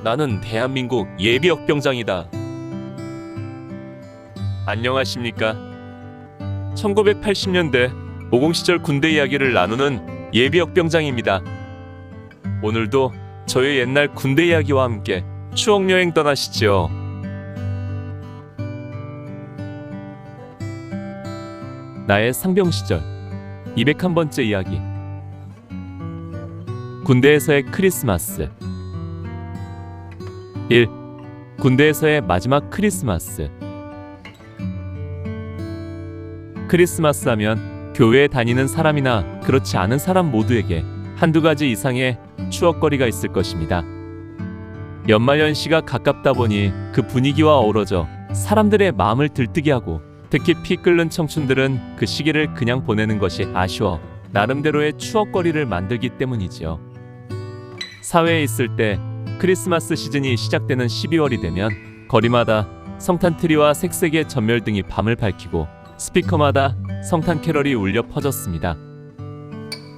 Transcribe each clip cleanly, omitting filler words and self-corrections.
나는 대한민국 예비역병장이다. 안녕하십니까? 1980년대 모공시절 군대 이야기를 나누는 예비역병장입니다. 오늘도 저의 옛날 군대 이야기와 함께 추억여행 떠나시죠. 나의 상병시절 201번째 이야기. 군대에서의 크리스마스. 1. 군대에서의 마지막 크리스마스. 크리스마스 하면 교회에 다니는 사람이나 그렇지 않은 사람 모두에게 한두 가지 이상의 추억거리가 있을 것입니다. 연말연시가 가깝다 보니 그 분위기와 어우러져 사람들의 마음을 들뜨게 하고, 특히 피 끓는 청춘들은 그 시기를 그냥 보내는 것이 아쉬워 나름대로의 추억거리를 만들기 때문이지요. 사회에 있을 때 크리스마스 시즌이 시작되는 12월이 되면 거리마다 성탄 트리와 색색의 전멸등이 밤을 밝히고 스피커마다 성탄 캐럴이 울려 퍼졌습니다.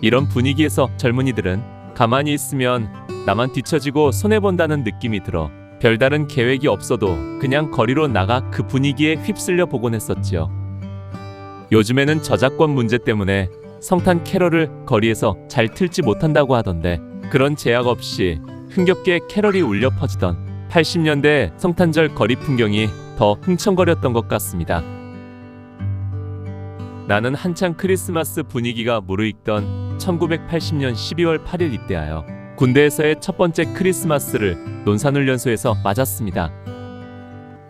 이런 분위기에서 젊은이들은 가만히 있으면 나만 뒤처지고 손해본다는 느낌이 들어 별다른 계획이 없어도 그냥 거리로 나가 그 분위기에 휩쓸려 보곤 했었지요. 요즘에는 저작권 문제 때문에 성탄 캐럴을 거리에서 잘 틀지 못한다고 하던데, 그런 제약 없이 흥겹게 캐럴이 울려 퍼지던 80년대 성탄절 거리 풍경이 더 흥청거렸던 것 같습니다. 나는 한창 크리스마스 분위기가 무르익던 1980년 12월 8일 입대하여 군대에서의 첫 번째 크리스마스를 논산훈련소에서 맞았습니다.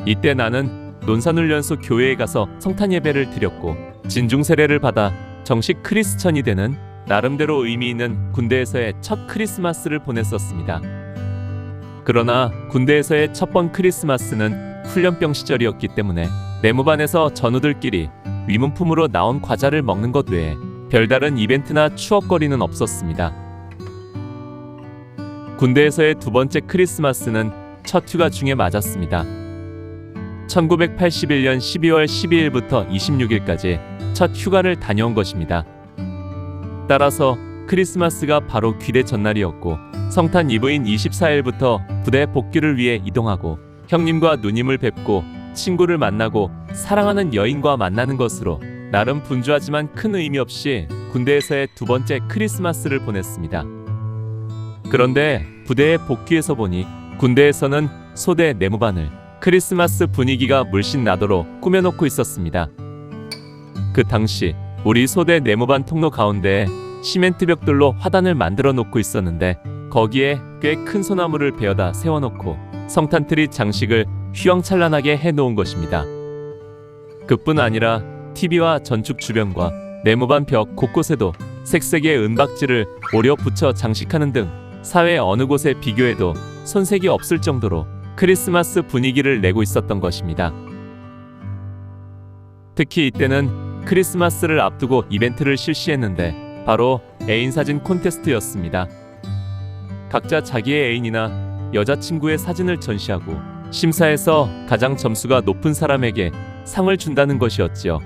이때 나는 논산훈련소 교회에 가서 성탄 예배를 드렸고 진중 세례를 받아 정식 크리스천이 되는 나름대로 의미 있는 군대에서의 첫 크리스마스를 보냈었습니다. 그러나 군대에서의 첫 번 크리스마스는 훈련병 시절이었기 때문에 내무반에서 전우들끼리 위문품으로 나온 과자를 먹는 것 외에 별다른 이벤트나 추억거리는 없었습니다. 군대에서의 두 번째 크리스마스는 첫 휴가 중에 맞았습니다. 1981년 12월 12일부터 26일까지 첫 휴가를 다녀온 것입니다. 따라서 크리스마스가 바로 귀대 전날이었고, 성탄 이브인 24일부터 부대 복귀를 위해 이동하고 형님과 누님을 뵙고 친구를 만나고 사랑하는 여인과 만나는 것으로 나름 분주하지만 큰 의미 없이 군대에서의 두 번째 크리스마스를 보냈습니다. 그런데 부대에 복귀해서 보니 군대에서는 소대 내무반을 크리스마스 분위기가 물씬 나도록 꾸며놓고 있었습니다. 그 당시 우리 소대 내무반 통로 가운데에 시멘트 벽돌로 화단을 만들어 놓고 있었는데, 거기에 꽤 큰 소나무를 베어다 세워놓고 성탄트리 장식을 휘황찬란하게 해놓은 것입니다. 그뿐 아니라 TV와 전축 주변과 내무반 벽 곳곳에도 색색의 은박지를 오려 붙여 장식하는 등 사회 어느 곳에 비교해도 손색이 없을 정도로 크리스마스 분위기를 내고 있었던 것입니다. 특히 이때는 크리스마스를 앞두고 이벤트를 실시했는데 바로 애인 사진 콘테스트였습니다. 각자 자기의 애인이나 여자친구의 사진을 전시하고 심사에서 가장 점수가 높은 사람에게 상을 준다는 것이었지요.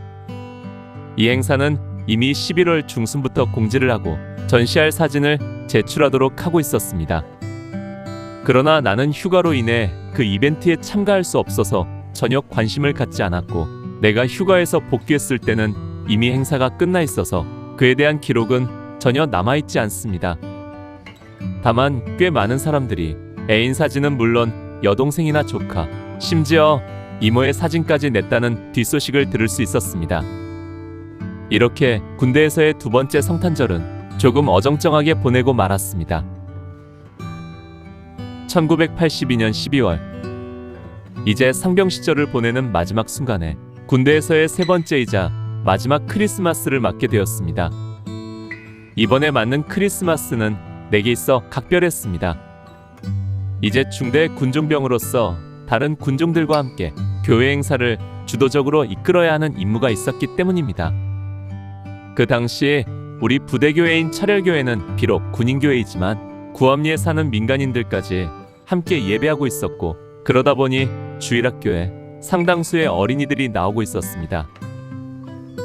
이 행사는 이미 11월 중순부터 공지를 하고 전시할 사진을 제출하도록 하고 있었습니다. 그러나 나는 휴가로 인해 그 이벤트에 참가할 수 없어서 전혀 관심을 갖지 않았고, 내가 휴가에서 복귀했을 때는 이미 행사가 끝나 있어서 그에 대한 기록은 전혀 남아있지 않습니다. 다만 꽤 많은 사람들이 애인 사진은 물론 여동생이나 조카, 심지어 이모의 사진까지 냈다는 뒷소식을 들을 수 있었습니다. 이렇게 군대에서의 두 번째 성탄절은 조금 어정쩡하게 보내고 말았습니다. 1982년 12월, 이제 상병 시절을 보내는 마지막 순간에 군대에서의 세 번째이자 마지막 크리스마스를 맞게 되었습니다. 이번에 맞는 크리스마스는 내게 있어 각별했습니다. 이제 중대 군종병으로서 다른 군종들과 함께 교회 행사를 주도적으로 이끌어야 하는 임무가 있었기 때문입니다. 그 당시 우리 부대교회인 철혈교회는 비록 군인교회이지만 구암리에 사는 민간인들까지 함께 예배하고 있었고, 그러다 보니 주일학교에 상당수의 어린이들이 나오고 있었습니다.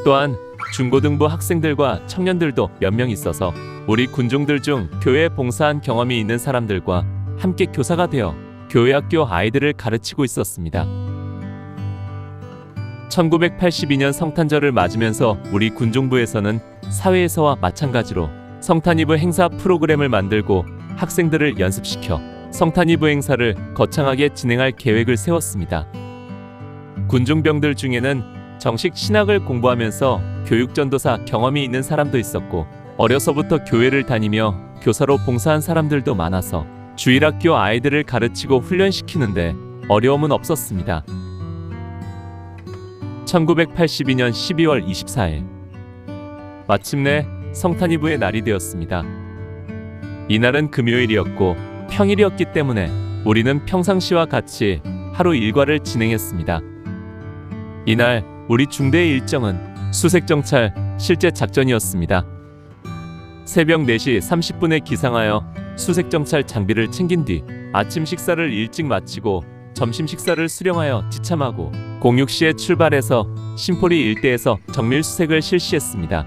또한 중고등부 학생들과 청년들도 몇 명 있어서 우리 군종들 중 교회에 봉사한 경험이 있는 사람들과 함께 교사가 되어 교회 학교 아이들을 가르치고 있었습니다. 1982년 성탄절을 맞으면서 우리 군종부에서는 사회에서와 마찬가지로 성탄이브 행사 프로그램을 만들고 학생들을 연습시켜 성탄이브 행사를 거창하게 진행할 계획을 세웠습니다. 군중병들 중에는 정식 신학을 공부하면서 교육전도사 경험이 있는 사람도 있었고, 어려서부터 교회를 다니며 교사로 봉사한 사람들도 많아서 주일학교 아이들을 가르치고 훈련시키는데 어려움은 없었습니다. 1982년 12월 24일 마침내 성탄이브의 날이 되었습니다. 이날은 금요일이었고 평일이었기 때문에 우리는 평상시와 같이 하루 일과를 진행했습니다. 이날 우리 중대의 일정은 수색정찰 실제 작전이었습니다. 새벽 4시 30분에 기상하여 수색정찰 장비를 챙긴 뒤 아침 식사를 일찍 마치고 점심 식사를 수령하여 지참하고 06시에 출발해서 신포리 일대에서 정밀 수색을 실시했습니다.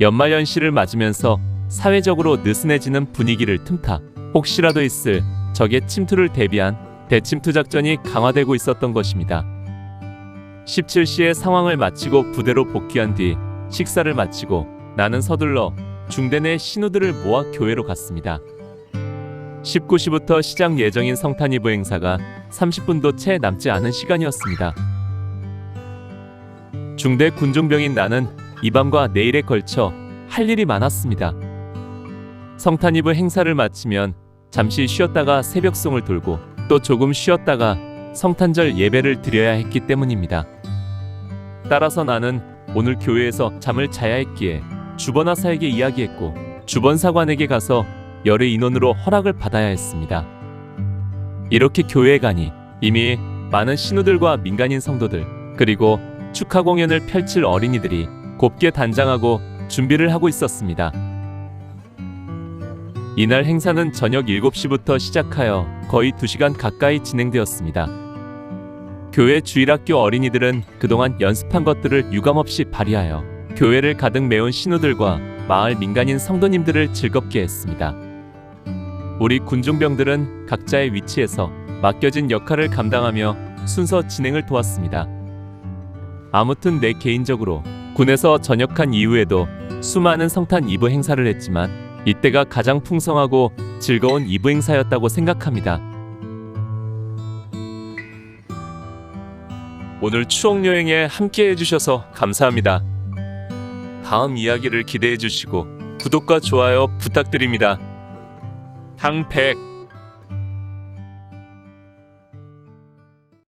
연말연시를 맞으면서 사회적으로 느슨해지는 분위기를 틈타 혹시라도 있을 적의 침투를 대비한 대침투 작전이 강화되고 있었던 것입니다. 17시에 상황을 마치고 부대로 복귀한 뒤 식사를 마치고 나는 서둘러 중대 내 신우들을 모아 교회로 갔습니다. 19시부터 시작 예정인 성탄이브 행사가 30분도 채 남지 않은 시간이었습니다. 중대 군종병인 나는 이 밤과 내일에 걸쳐 할 일이 많았습니다. 성탄이브 행사를 마치면 잠시 쉬었다가 새벽송을 돌고 또 조금 쉬었다가 성탄절 예배를 드려야 했기 때문입니다. 따라서 나는 오늘 교회에서 잠을 자야 했기에 주번하사에게 이야기했고 주번사관에게 가서 열의 인원으로 허락을 받아야 했습니다. 이렇게 교회에 가니 이미 많은 신우들과 민간인 성도들 그리고 축하 공연을 펼칠 어린이들이 곱게 단장하고 준비를 하고 있었습니다. 이날 행사는 저녁 7시부터 시작하여 거의 2시간 가까이 진행되었습니다. 교회 주일학교 어린이들은 그동안 연습한 것들을 유감없이 발휘하여 교회를 가득 메운 신우들과 마을 민간인 성도님들을 즐겁게 했습니다. 우리 군중병들은 각자의 위치에서 맡겨진 역할을 감당하며 순서 진행을 도왔습니다. 아무튼 내 개인적으로 군에서 전역한 이후에도 수많은 성탄 이브 행사를 했지만 이때가 가장 풍성하고 즐거운 이브 행사였다고 생각합니다. 오늘 추억여행에 함께 해주셔서 감사합니다. 다음 이야기를 기대해 주시고 구독과 좋아요 부탁드립니다. 항백